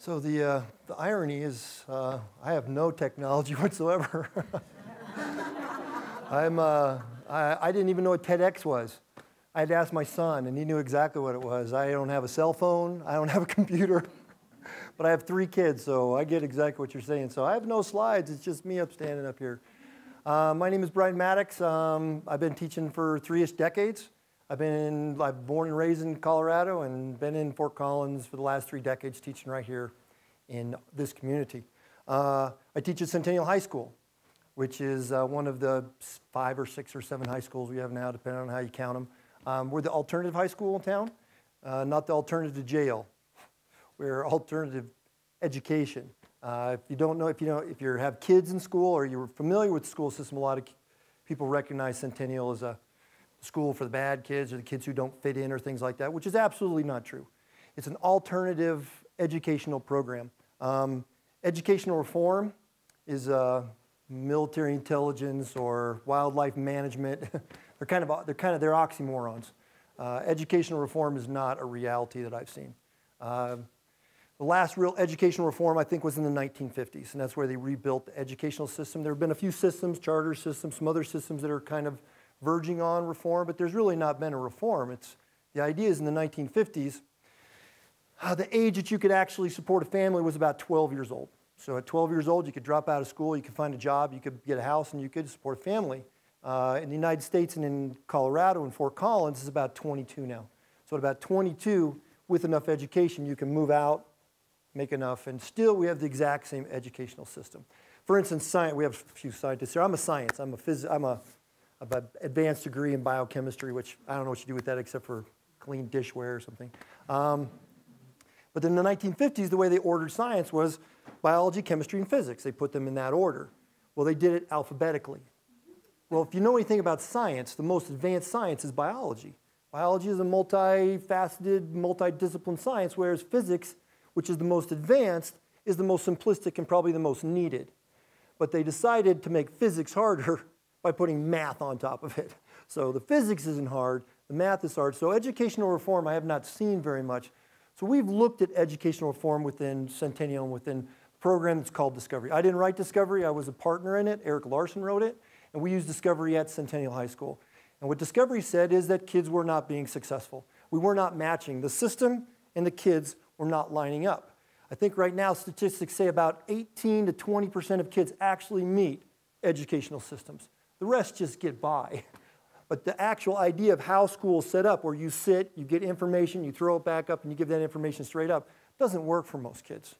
So the irony is I have no technology whatsoever. I didn't even know what TEDx was. I had to ask my son, and he knew exactly what it was. I don't have a cell phone. I don't have a computer. But I have 3 kids, so I get exactly what you're saying. So I have no slides. It's just me standing up here. My name is Bryan Maddox. I've been teaching for 3-ish decades. I'm born and raised in Colorado and been in Fort Collins for the last 3 decades teaching right here in this community. I teach at Centennial High School, which is one of the 5 or 6 or 7 high schools we have now, depending on how you count them. We're the alternative high school in town, not the alternative to jail. We're alternative education. If you have kids in school or you're familiar with the school system, a lot of people recognize Centennial as a school for the bad kids or the kids who don't fit in or things like that, which is absolutely not true. It's an alternative educational program. Educational reform is military intelligence or wildlife management. they're oxymorons. Educational reform is not a reality that I've seen. The last real educational reform, I think, was in the 1950s, and that's where they rebuilt the educational system. There have been a few systems, charter systems, some other systems that are kind of verging on reform, but there's really not been a reform. The idea is in the 1950s, the age that you could actually support a family was about 12 years old. So at 12 years old, you could drop out of school, you could find a job, you could get a house, and you could support a family. In the United States and in Colorado and Fort Collins, it's about 22 now. So at about 22, with enough education, you can move out, make enough, and still we have the exact same educational system. For instance, science, we have a few scientists here. I'm a science. I'm an advanced degree in biochemistry, which I don't know what you do with that except for clean dishware or something. But in the 1950s, the way they ordered science was biology, chemistry, and physics. They put them in that order. Well, they did it alphabetically. Well, if you know anything about science, the most advanced science is biology. Biology is a multifaceted, multidisciplined science, whereas physics, which is the most advanced, is the most simplistic and probably the most needed. But they decided to make physics harder by putting math on top of it. So the physics isn't hard, the math is hard. So educational reform I have not seen very much. So we've looked at educational reform within Centennial and within a program that's called Discovery. I didn't write Discovery, I was a partner in it. Eric Larsen wrote it, and we used Discovery at Centennial High School. And what Discovery said is that kids were not being successful. We were not matching. The system and the kids were not lining up. I think right now statistics say about 18 to 20% of kids actually meet educational systems. The rest just get by. But the actual idea of how school is set up, where you sit, you get information, you throw it back up, and you give that information straight up, doesn't work for most kids.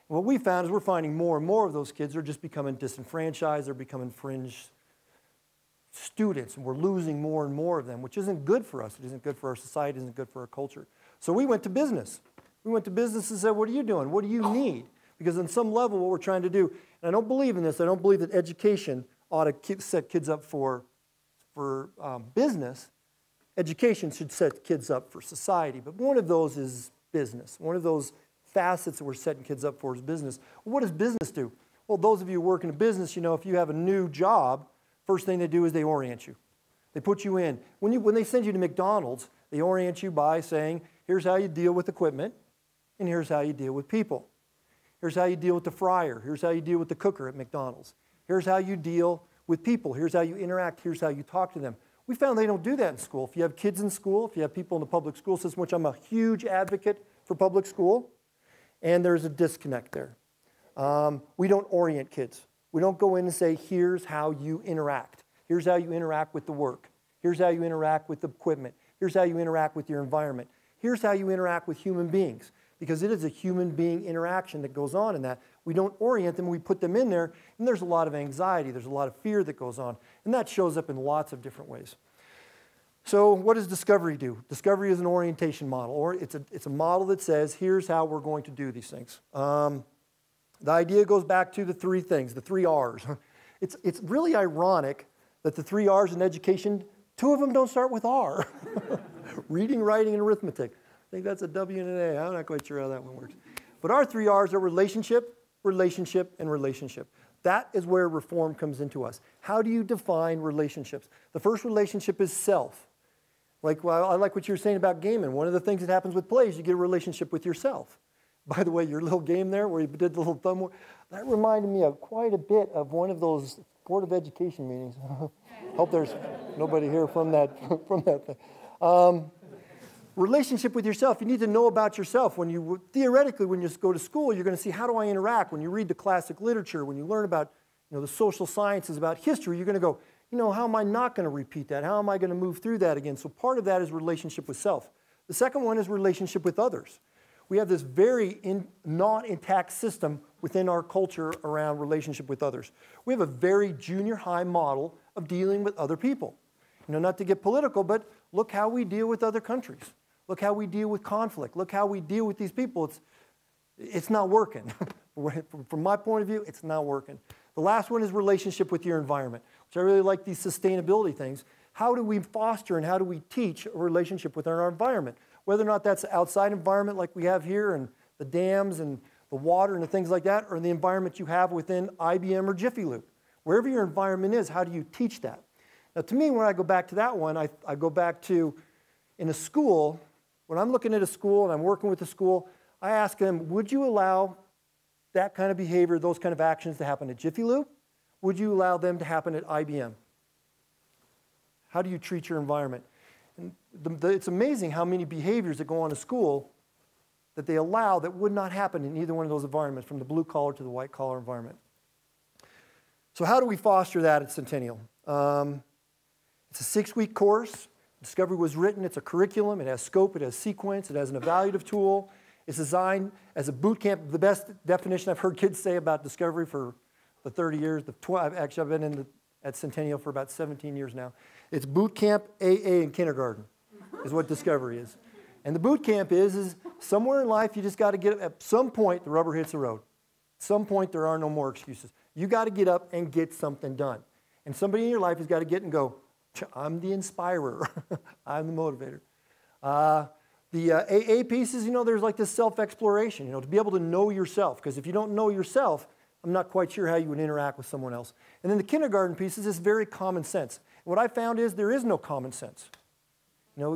And what we found is we're finding more and more of those kids are just becoming disenfranchised, they're becoming fringe students, and we're losing more and more of them, which isn't good for us. It isn't good for our society, it isn't good for our culture. So we went to business. We went to business and said, what are you doing? What do you need? Because on some level, what we're trying to do, and I don't believe in this, I don't believe that education ought to set kids up for business. Education should set kids up for society. But one of those is business. One of those facets that we're setting kids up for is business. Well, what does business do? Well, those of you who work in a business, you know, if you have a new job, first thing they do is they orient you. They put you in. When they send you to McDonald's, they orient you by saying, here's how you deal with equipment, and here's how you deal with people. Here's how you deal with the fryer. Here's how you deal with the cooker at McDonald's. Here's how you deal with people. Here's how you interact. Here's how you talk to them. We found they don't do that in school. If you have kids in school, if you have people in the public school system, which I'm a huge advocate for public school, and there's a disconnect there. We don't orient kids. We don't go in and say, here's how you interact. Here's how you interact with the work. Here's how you interact with the equipment. Here's how you interact with your environment. Here's how you interact with human beings. Because it is a human being interaction that goes on in that. We don't orient them, we put them in there, and there's a lot of anxiety, there's a lot of fear that goes on. And that shows up in lots of different ways. So what does Discovery do? Discovery is an orientation model, or it's a model that says, here's how we're going to do these things. The idea goes back to the 3 things, the 3 R's. It's really ironic that the 3 R's in education, 2 of them don't start with R. Reading, writing, and arithmetic. I think that's a W and an A. I'm not quite sure how that one works. But our 3 R's are relationship, relationship, and relationship. That is where reform comes into us. How do you define relationships? The first relationship is self. I like what you were saying about gaming. One of the things that happens with play is you get a relationship with yourself. By the way, your little game there where you did the little thumb, that reminded me of quite a bit of one of those Board of Education meetings. Hope there's nobody here from that thing. Relationship with yourself. You need to know about yourself. Theoretically, when you go to school, you're going to see, how do I interact? When you read the classic literature, when you learn about the social sciences, about history, you're going to go, how am I not going to repeat that? How am I going to move through that again? So part of that is relationship with self. The second one is relationship with others. We have this very not intact system within our culture around relationship with others. We have a very junior high model of dealing with other people. Not to get political, but look how we deal with other countries. Look how we deal with conflict. Look how we deal with these people. It's not working. From my point of view, it's not working. The last one is relationship with your environment, which I really like, these sustainability things. How do we foster and how do we teach a relationship with our environment? Whether or not that's the outside environment like we have here and the dams and the water and the things like that, or the environment you have within IBM or Jiffy Lube. Wherever your environment is, how do you teach that? Now, to me, when I go back to that one, I go back to, in a school, when I'm looking at a school and I'm working with a school, I ask them, would you allow that kind of behavior, those kind of actions to happen at Jiffy Lube? Would you allow them to happen at IBM? How do you treat your environment? And it's amazing how many behaviors that go on in school that they allow that would not happen in either one of those environments, from the blue collar to the white collar environment. So how do we foster that at Centennial? It's a 6-week course. Discovery was written. It's a curriculum. It has scope. It has sequence. It has an evaluative tool. It's designed as a boot camp. The best definition I've heard kids say about Discovery for the 30 years, actually I've been at Centennial for about 17 years now. It's boot camp, AA, and kindergarten is what Discovery is. And the boot camp is somewhere in life you just got to get, at some point the rubber hits the road. At some point there are no more excuses. You got to get up and get something done. And somebody in your life has got to get and go, I'm the inspirer. I'm the motivator. The AA pieces, there's like this self-exploration, to be able to know yourself. Because if you don't know yourself, I'm not quite sure how you would interact with someone else. And then the kindergarten pieces is very common sense. What I found is there is no common sense.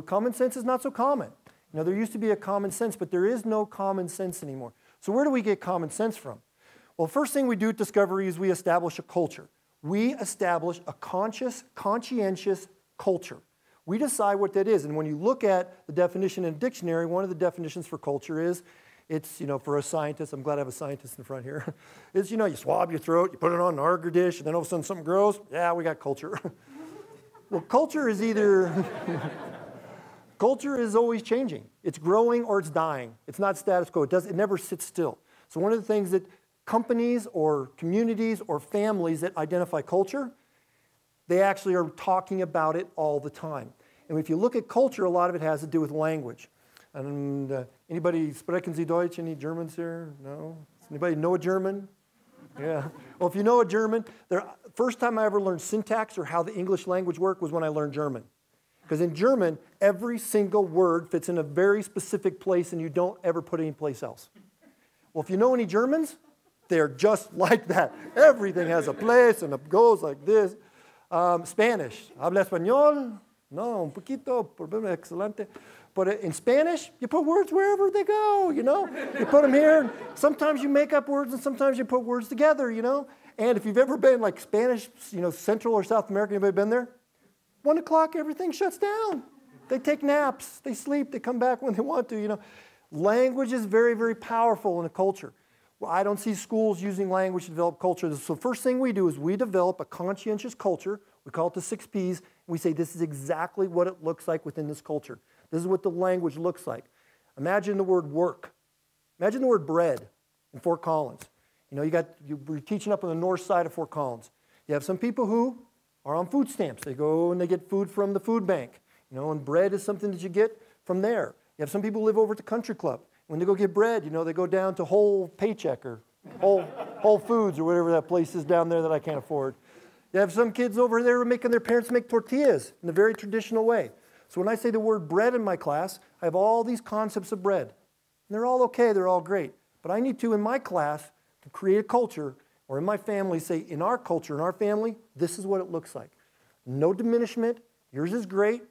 Common sense is not so common. There used to be a common sense, but there is no common sense anymore. So where do we get common sense from? Well, first thing we do at Discovery is we establish a culture. We establish a conscientious culture. We decide what that is. And when you look at the definition in a dictionary, one of the definitions for culture is, it's, for a scientist, I'm glad I have a scientist in front here, is, you swab your throat, you put it on an agar dish, and then all of a sudden something grows. Yeah, we got culture. Well, culture is either... Culture is always changing. It's growing or it's dying. It's not status quo. It never sits still. So one of the things that companies or communities or families that identify culture, they actually are talking about it all the time. And if you look at culture, a lot of it has to do with language. And anybody sprechen Sie Deutsch? Any Germans here? No? Anybody know a German? Yeah. Well, if you know a German, first time I ever learned syntax or how the English language worked was when I learned German. Because in German, every single word fits in a very specific place and you don't ever put it anyplace else. Well, if you know any Germans, they're just like that. Everything has a place and it goes like this. Spanish. ¿Habla español? No, un poquito, excelente. But in Spanish, you put words wherever they go, You put them here. Sometimes you make up words and sometimes you put words together, And if you've ever been like Spanish, Central or South America, anybody been there? 1 o'clock, everything shuts down. They take naps, they sleep, they come back when they want to, Language is very, very powerful in a culture. Well, I don't see schools using language to develop culture. So the first thing we do is we develop a conscientious culture. We call it the 6 Ps. And we say this is exactly what it looks like within this culture. This is what the language looks like. Imagine the word work. Imagine the word bread in Fort Collins. You're teaching up on the north side of Fort Collins. You have some people who are on food stamps. They go and they get food from the food bank. And bread is something that you get from there. You have some people who live over at the country club. When they go get bread, they go down to Whole Paycheck or Whole Foods or whatever that place is down there that I can't afford. You have some kids over there making their parents make tortillas in a very traditional way. So when I say the word bread in my class, I have all these concepts of bread. And they're all okay, they're all great. But I need to, in my class, to create a culture, or in my family, say, in our culture, in our family, this is what it looks like. No diminishment. Yours is great,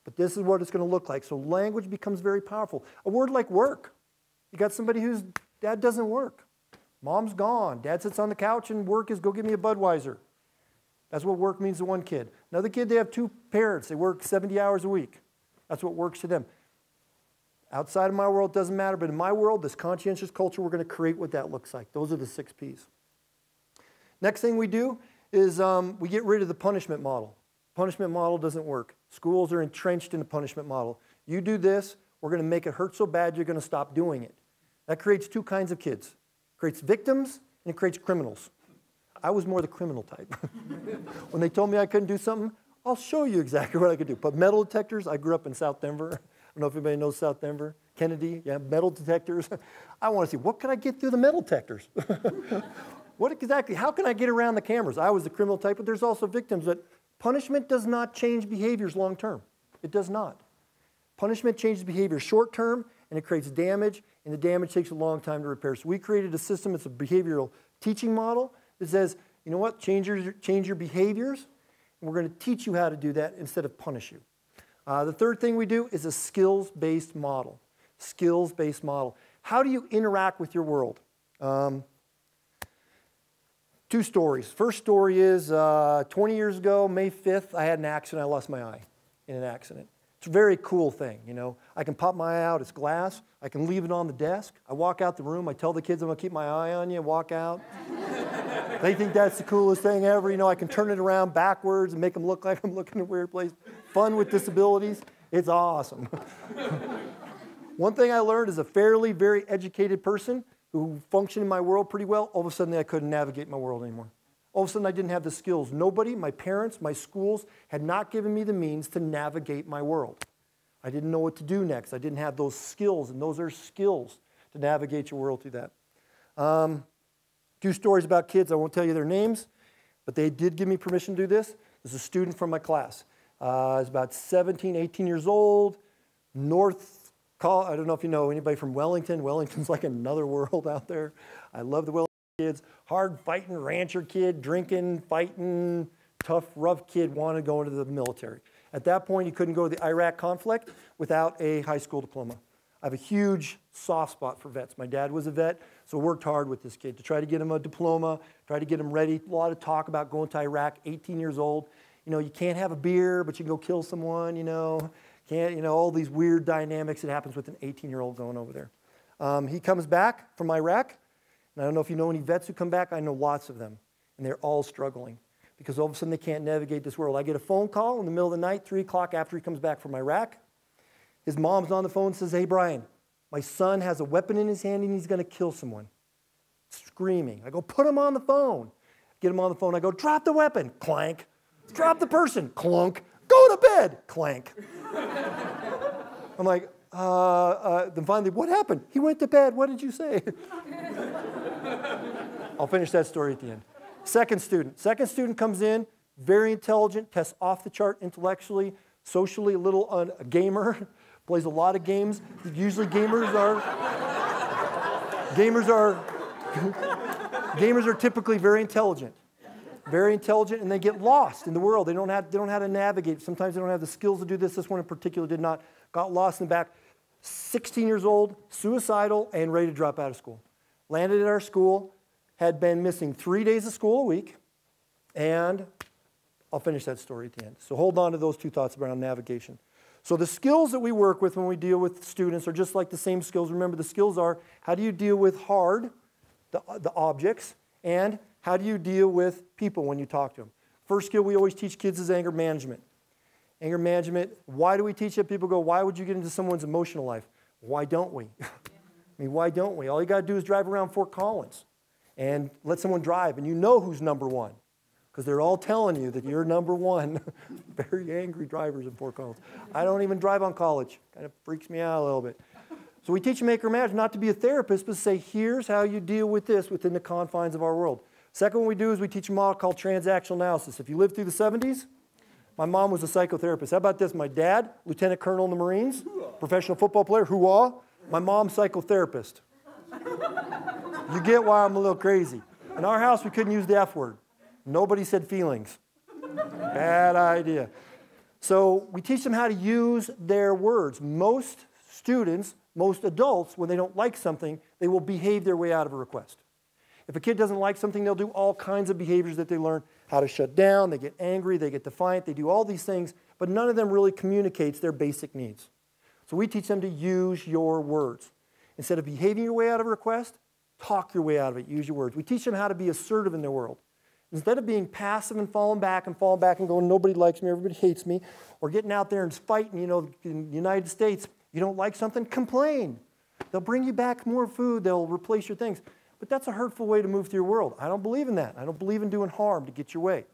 but this is what it's going to look like. So language becomes very powerful. A word like work. You got somebody whose dad doesn't work. Mom's gone. Dad sits on the couch and work is go get me a Budweiser. That's what work means to one kid. Another kid, they have two parents. They work 70 hours a week. That's what works to them. Outside of my world, it doesn't matter, but in my world, this conscientious culture, we're going to create what that looks like. Those are the 6 Ps. Next thing we do is we get rid of the punishment model. Punishment model doesn't work. Schools are entrenched in the punishment model. You do this, we're going to make it hurt so bad you're going to stop doing it. That creates 2 kinds of kids. It creates victims and it creates criminals. I was more the criminal type. When they told me I couldn't do something, I'll show you exactly what I could do. But metal detectors, I grew up in South Denver. I don't know if anybody knows South Denver. Kennedy, yeah, metal detectors. I want to see, what can I get through the metal detectors? What exactly, how can I get around the cameras? I was the criminal type, but there's also victims. But punishment does not change behaviors long term. It does not. Punishment changes behavior short term, and it creates damage, and the damage takes a long time to repair. So we created a system, it's a behavioral teaching model that says, you know what, change your behaviors, and we're going to teach you how to do that instead of punish you. The third thing we do is a skills-based model. Skills-based model. How do you interact with your world? 2 stories. First story is 20 years ago, May 5th, I had an accident. I lost my eye in an accident. It's a very cool thing, you know. I can pop my eye out, it's glass. I can leave it on the desk. I walk out the room, I tell the kids I'm going to keep my eye on you, walk out. They think that's the coolest thing ever. You know, I can turn it around backwards and make them look like I'm looking in a weird place. Fun with disabilities. It's awesome. One thing I learned as a fairly, very educated person who functioned in my world pretty well, all of a sudden I couldn't navigate my world anymore. All of a sudden I didn't have the skills. Nobody, my parents, my schools, had not given me the means to navigate my world. I didn't know what to do next. I didn't have those skills, and those are skills to navigate your world through that. 2 stories about kids. I won't tell you their names, but they did give me permission to do this. There's a student from my class. He's about 17, 18 years old, I don't know if you know anybody from Wellington. Wellington's like another world out there. I love the Wellington kids. Hard fighting rancher kid, drinking, fighting, tough, rough kid, wanted to go into the military. At that point, he couldn't go to the Iraq conflict without a high school diploma. I have a huge soft spot for vets. My dad was a vet, so I worked hard with this kid to try to get him a diploma, try to get him ready. A lot of talk about going to Iraq, 18 years old. You know, you can't have a beer, but you can go kill someone, you know. Can't, you know, all these weird dynamics that happens with an 18-year-old going over there. He comes back from Iraq, and I don't know if you know any vets who come back. I know lots of them, and they're all struggling because all of a sudden they can't navigate this world. I get a phone call in the middle of the night, 3 o'clock after he comes back from Iraq. His mom's on the phone and says, "Hey, Brian, my son has a weapon in his hand and he's going to kill someone." Screaming. I go, "Put him on the phone." Get him on the phone. I go, "Drop the weapon." Clank. "Drop the person." Clunk. "Go to bed." Clank. I'm like, then finally, "What happened?" "He went to bed. What did you say?" I'll finish that story at the end. Second student comes in, very intelligent, tests off the chart intellectually, socially, a gamer, plays a lot of games. Usually gamers are typically very intelligent, and they get lost in the world. They don't know how to navigate. Sometimes they don't have the skills to do this. This one in particular did not. Got lost in the back. 16 years old, suicidal, and ready to drop out of school. Landed at our school, had been missing 3 days of school a week, and I'll finish that story at the end. So hold on to those 2 thoughts around navigation. So the skills that we work with when we deal with students are just like the same skills. Remember, the skills are how do you deal with the objects, and how do you deal with people when you talk to them. First skill we always teach kids is anger management. Anger management, why do we teach it? People go, "Why would you get into someone's emotional life?" Why don't we? I mean, why don't we? All you got to do is drive around Fort Collins and let someone drive, and you know who's number one because they're all telling you that you're number one. Very angry drivers in Fort Collins. I don't even drive on college. Kind of freaks me out a little bit. So we teach them anger management, not to be a therapist, but to say, here's how you deal with this within the confines of our world. Second one we do is we teach a model called transactional analysis. If you lived through the 70s, my mom was a psychotherapist. How about this? My dad, lieutenant colonel in the Marines, professional football player, hoo-ah. My mom's psychotherapist. You get why I'm a little crazy. In our house, we couldn't use the F word. Nobody said feelings. Bad idea. So we teach them how to use their words. Most students most adults, when they don't like something, they will behave their way out of a request. If a kid doesn't like something, they'll do all kinds of behaviors that they learn, how to shut down, they get angry, they get defiant, they do all these things, but none of them really communicates their basic needs. So we teach them to use your words. Instead of behaving your way out of a request, talk your way out of it, use your words. We teach them how to be assertive in their world. Instead of being passive and falling back and going, nobody likes me, everybody hates me, or getting out there and fighting, in the United States, you don't like something, complain. They'll bring you back more food, they'll replace your things. But that's a hurtful way to move through your world. I don't believe in that. I don't believe in doing harm to get your way.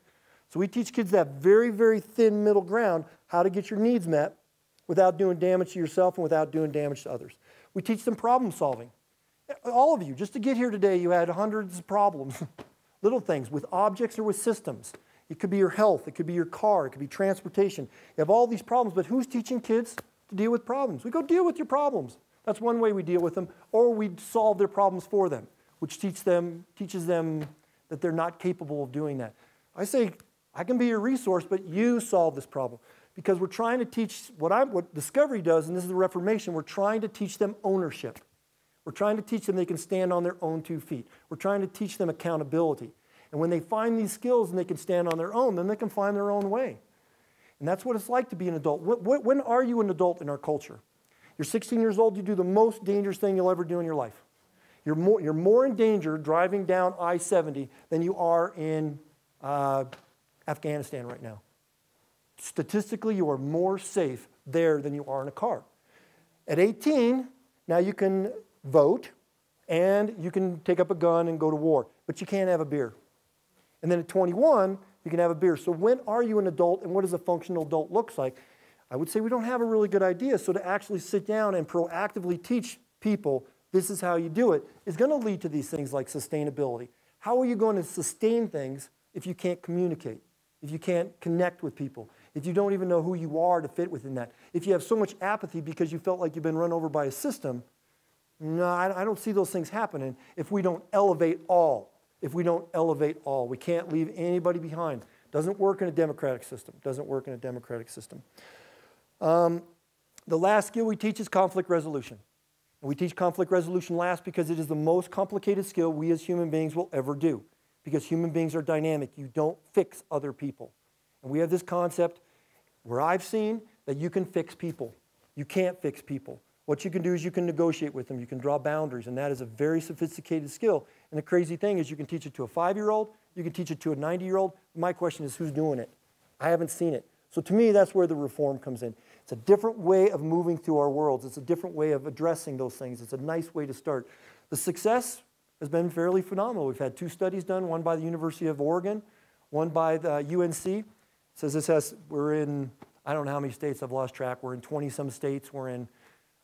So we teach kids that very, very thin middle ground, how to get your needs met without doing damage to yourself and without doing damage to others. We teach them problem solving. All of you, just to get here today, you had hundreds of problems, little things, with objects or with systems. It could be your health, it could be your car, it could be transportation. You have all these problems, but who's teaching kids to deal with problems? We go deal with your problems. That's one way we deal with them, or we solve their problems for them, which teaches them that they're not capable of doing that. I say, I can be your resource, but you solve this problem. Because we're trying to teach, what Discovery does, and this is the Reformation, we're trying to teach them ownership. We're trying to teach them they can stand on their own 2 feet. We're trying to teach them accountability. And when they find these skills and they can stand on their own, then they can find their own way. And that's what it's like to be an adult. When are you an adult in our culture? You're 16 years old, you do the most dangerous thing you'll ever do in your life. You're more in danger driving down I-70 than you are in Afghanistan right now. Statistically, you are more safe there than you are in a car. At 18, now you can vote and you can take up a gun and go to war, but you can't have a beer. And then at 21, you can have a beer. So when are you an adult and what does a functional adult look like? I would say we don't have a really good idea. So to actually sit down and proactively teach people this is how you do it is going to lead to these things like sustainability. How are you going to sustain things if you can't communicate, if you can't connect with people, if you don't even know who you are to fit within that? If you have so much apathy because you felt like you've been run over by a system, no, I don't see those things happening if we don't elevate all. If we don't elevate all, we can't leave anybody behind. Doesn't work in a democratic system. Doesn't work in a democratic system. The last skill we teach is conflict resolution. And we teach conflict resolution last because it is the most complicated skill we as human beings will ever do. Because human beings are dynamic. You don't fix other people. And we have this concept where I've seen that you can fix people. You can't fix people. What you can do is you can negotiate with them. You can draw boundaries. And that is a very sophisticated skill. And the crazy thing is you can teach it to a 5-year-old. You can teach it to a 90-year-old. My question is, who's doing it? I haven't seen it. So to me, that's where the reform comes in. It's a different way of moving through our worlds. It's a different way of addressing those things. It's a nice way to start. The success has been fairly phenomenal. We've had 2 studies done, one by the University of Oregon, one by the UNC. It says we're in, I don't know how many states, I've lost track. We're in 20-some states. We're in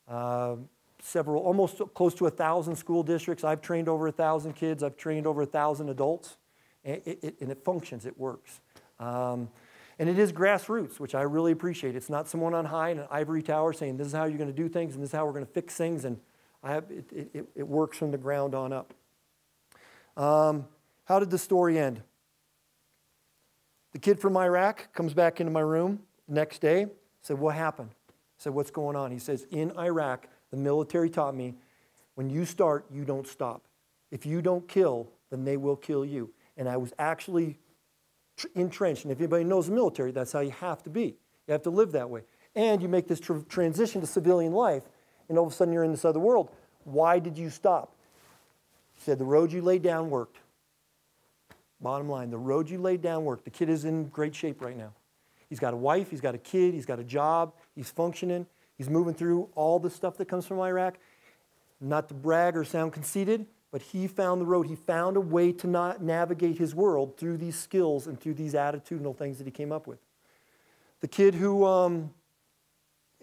almost close to 1,000 school districts. I've trained over 1,000 kids. I've trained over 1,000 adults. And it functions. It works. And it is grassroots, which I really appreciate. It's not someone on high in an ivory tower saying, this is how you're going to do things, and this is how we're going to fix things. And it works from the ground on up. How did the story end? The kid from Iraq comes back into my room the next day, said, what happened? I said, what's going on? He says, in Iraq, the military taught me, when you start, you don't stop. If you don't kill, then they will kill you. And I was actually entrenched. And if anybody knows the military, that's how you have to be. You have to live that way. And you make this transition to civilian life, and all of a sudden you're in this other world. Why did you stop? He said, the road you laid down worked. Bottom line, the road you laid down worked. The kid is in great shape right now. He's got a wife, he's got a kid, he's got a job, he's functioning, he's moving through all the stuff that comes from Iraq. Not to brag or sound conceited, but he found the road. He found a way to not navigate his world through these skills and through these attitudinal things that he came up with. The kid who,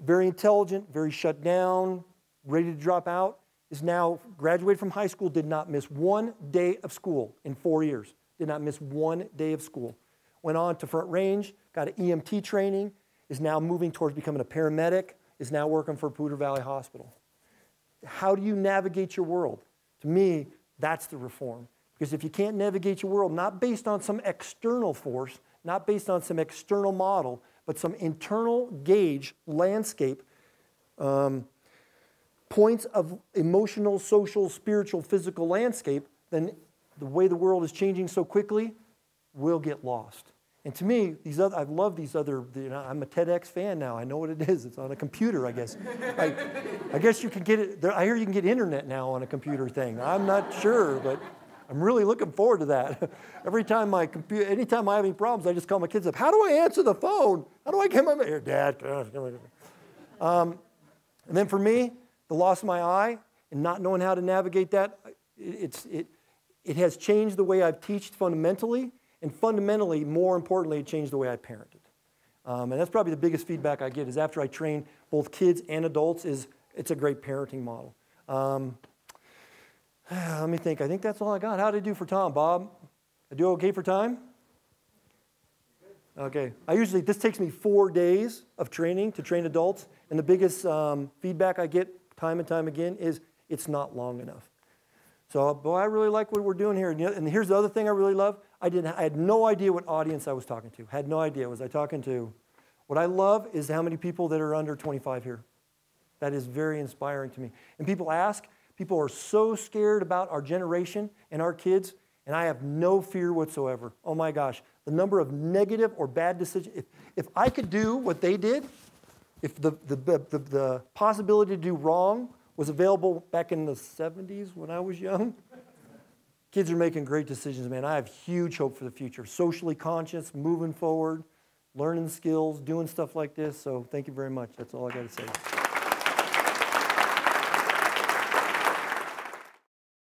very intelligent, very shut down, ready to drop out, is now graduated from high school, did not miss 1 day of school in 4 years. Did not miss 1 day of school. Went on to Front Range, got an EMT training, is now moving towards becoming a paramedic, is now working for Poudre Valley Hospital. How do you navigate your world? To me, that's the reform. Because if you can't navigate your world, not based on some external force, not based on some external model, but some internal gauge landscape, points of emotional, social, spiritual, physical landscape, then the way the world is changing so quickly, we'll get lost. And to me, I love these other, I'm a TEDx fan now. I know what it is. It's on a computer, I guess. I guess you can get it. I hear you can get internet now on a computer thing. I'm not sure, but I'm really looking forward to that. Anytime I have any problems, I just call my kids up. How do I answer the phone? How do I get my here, Dad? And then for me, the loss of my eye and not knowing how to navigate that, it has changed the way I've taught fundamentally. And fundamentally, more importantly, it changed the way I parented. And that's probably the biggest feedback I get is after I train both kids and adults is it's a great parenting model. Let me think. I think that's all I got. How did I do for Tom, Bob? I do okay for time? Okay. This takes me 4 days of training to train adults. And the biggest feedback I get time and time again is it's not long enough. So, boy, I really like what we're doing here. And here's the other thing I really love. I had no idea what audience I was talking to. Had no idea. Was I talking to? What I love is how many people that are under 25 here. That is very inspiring to me. And people ask, people are so scared about our generation and our kids, and I have no fear whatsoever. Oh my gosh, the number of negative or bad decisions. If I could do what they did, if the possibility to do wrong was available back in the 70s when I was young, kids are making great decisions, man. I have huge hope for the future. Socially conscious, moving forward, learning skills, doing stuff like this. So thank you very much. That's all I got to say.